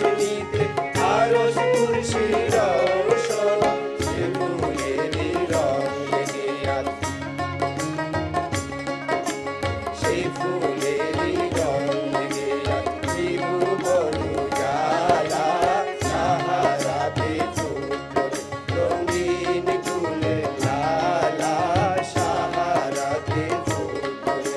রোশনীতে আরশ কুরসি রওশন সে ফুলেরই রং লেগে আছে সেই ফুলেরই রং লেগে আছে বড় জ্বালা সাহারাতে ফুটে রঙিন ফুলে লালা সাহারাতে ফুটে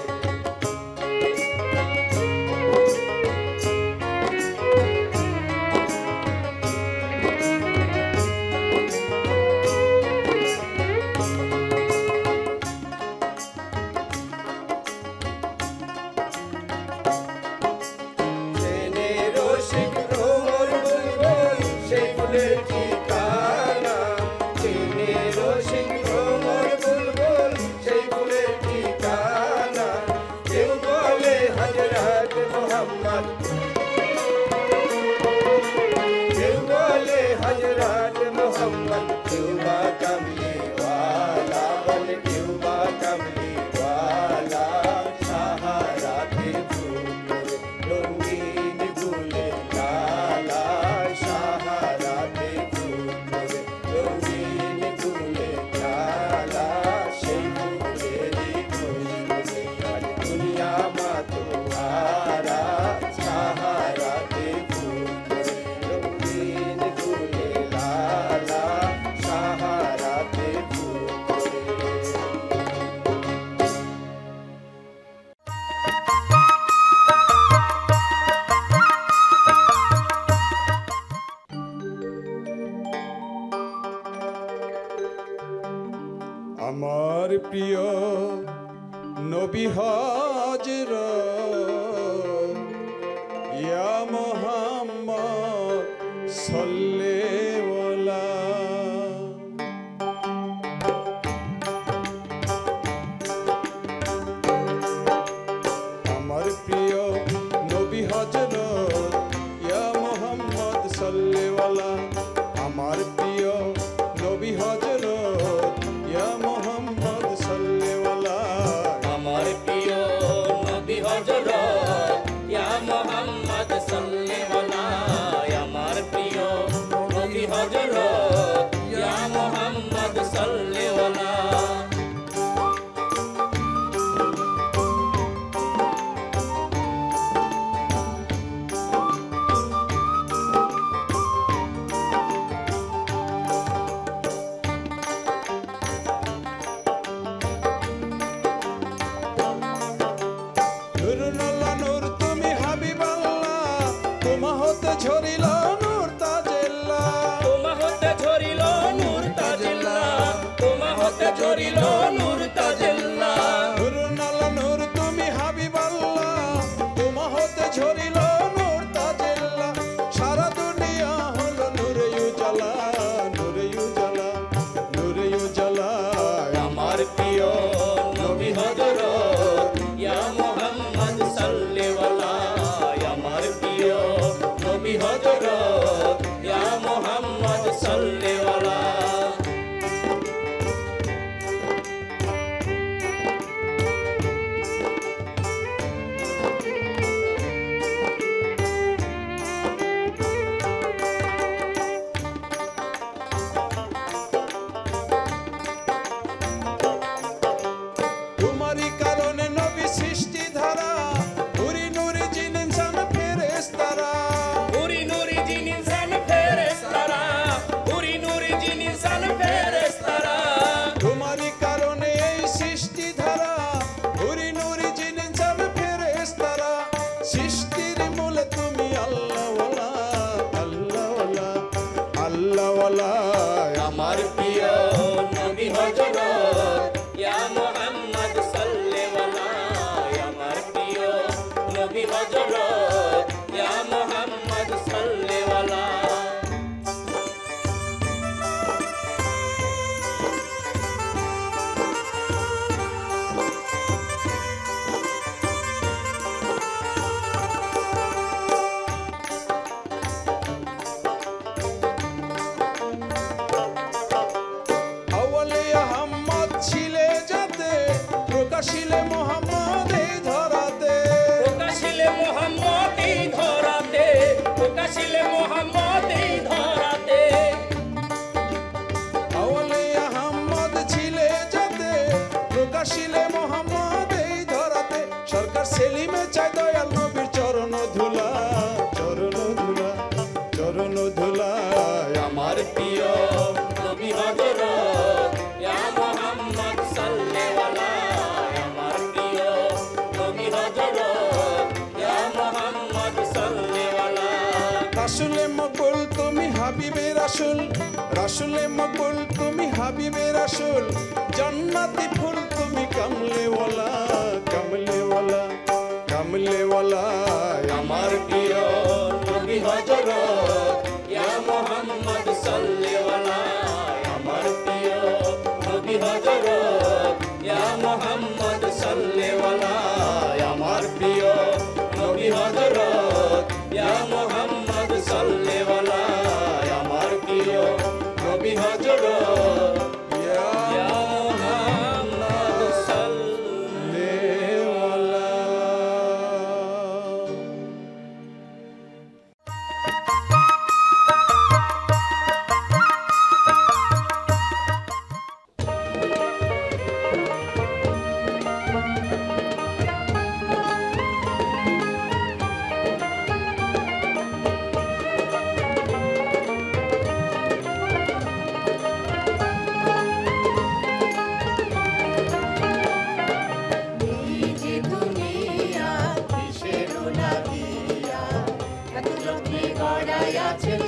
আমার প্রিয় নবী হযরত ইয়া মুহাম্মদ সাল্লাল্লাহু আমার প্রিয় নবী হযরত ইয়া মুহাম্মদ সাল্লাল্লাহু আমার প্রিয় নবী হযরত ইয়া মুহাম্মদ সাল্লাল্লাহু আমার প্রিয় নবী হযরত ইয়া মুহাম্মদ সাল্লাল্লাহু আমার প্রিয় নবী হযরত ইয়া মুহাম্মদ সাল্লাল্লাহু ঝরিল নূর তাজিল্লা তোমা হতে ঝরিল নূর তাজিল্লা তোমা হতে ঝরিল নূর তাজিল্লা নুরুল নূর তুমি হাবিবাল্লাহ তোমা হতে ঝরিল নূর তাজিল্লা সারা দুনিয়া হলো নূরে উজালা নূরে উজালা নূরে উজালা আমার প্রিয় নবী হযরত ইয়া মুহাম্মদ সাল্লাল্লাহু আমার প্রিয় নবী হযরত ইয়া মুহাম্মদ সাল্লাল্লাহু তোমারই কারণে নবী সৃষ্টি ধারা পুরি নূরে জিন ইনসান ফেরেশতারা পুরি নূরে জিন ইনসান ফেরেশতারা পুরি নূরে জিন ইনসান ফেরেশতারা তোমারই কারণে এই সৃষ্টি ধারা পুরি নূরে জিন ইনসান ফেরেশতারা সৃষ্টির মূলে তুমি আল্লাহওয়ালা আল্লাহওয়ালা আল্লাহওয়ালা আমার প্রিয় নবী হযরত ইয়া মুহাম্মদ সাল্লাল্লাহু আমার প্রিয় নবী হযরত ইয়া মুহাম্মদ সাল্লাল্লাহু আউলিয়া আহমদ ছিলে যাতে প্রকাশিলে মুহাম্মদ এই ধরাতে প্রকাশিলে মুহাম্মদ এই ধরাতে প্রকাশিলে মকবুল তুমি হাবিবে রাসূল, রাসূলে মকবুল তুমি হাবিবে রাসূল, জান্নাতি ফুল তুমি কামলেওয়ালা, কামলেওয়ালা, কামলেওয়ালা। আমার প্রিয় নবী হযরত ইয়া মুহাম্মদ সাল্লাল্লাহু আমার প্রিয় নবী হযরত ইয়া মুহাম্মদ সাল্লাল্লাহু আমার প্রিয় নবী হযরত ইয়া মুহাম্মদ সাল্লাল্লাহু আমার প্রিয় নবী হযরত ইয়া মুহাম্মদ লেওয়ালা। যত্নে গড়াইয়াছেন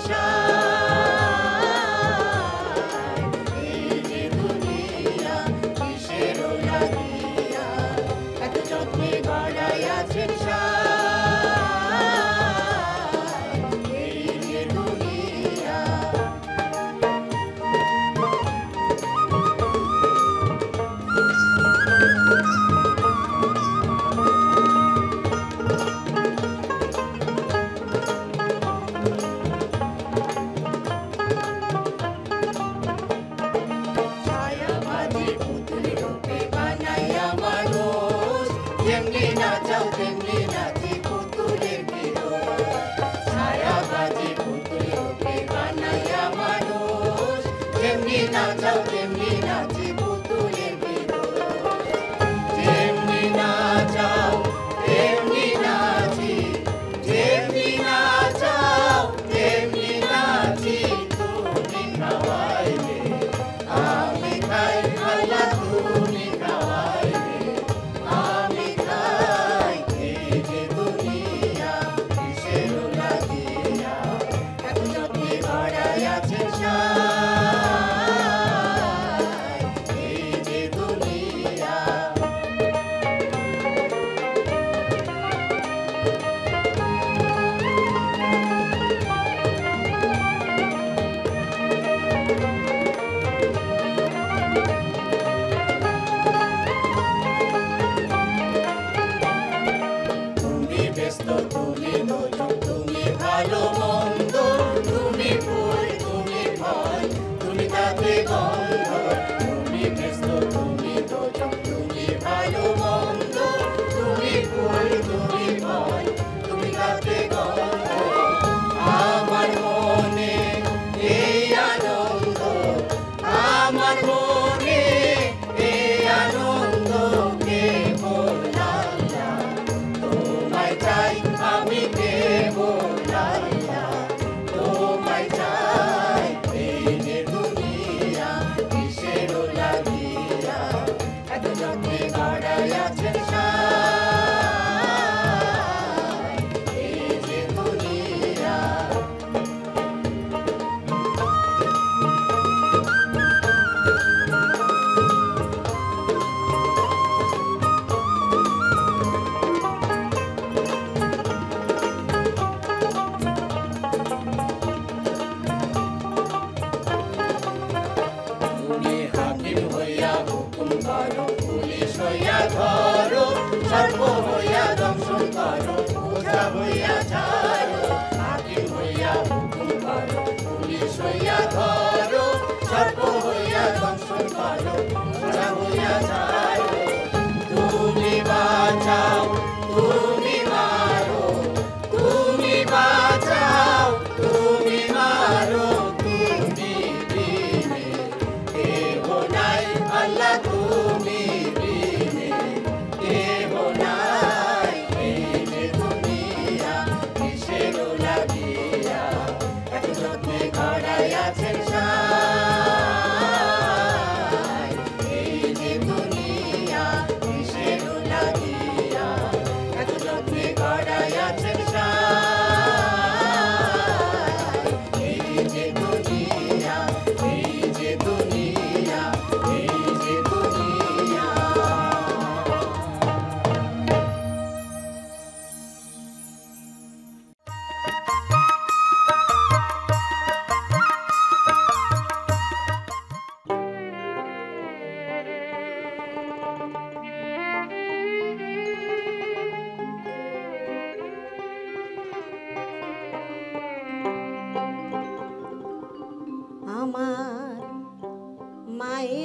সাজ।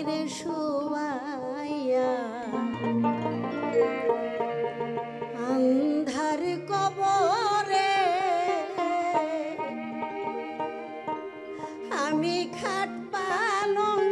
রে শুয়াইয়া আন্ধার কবরে আমি খাট পালং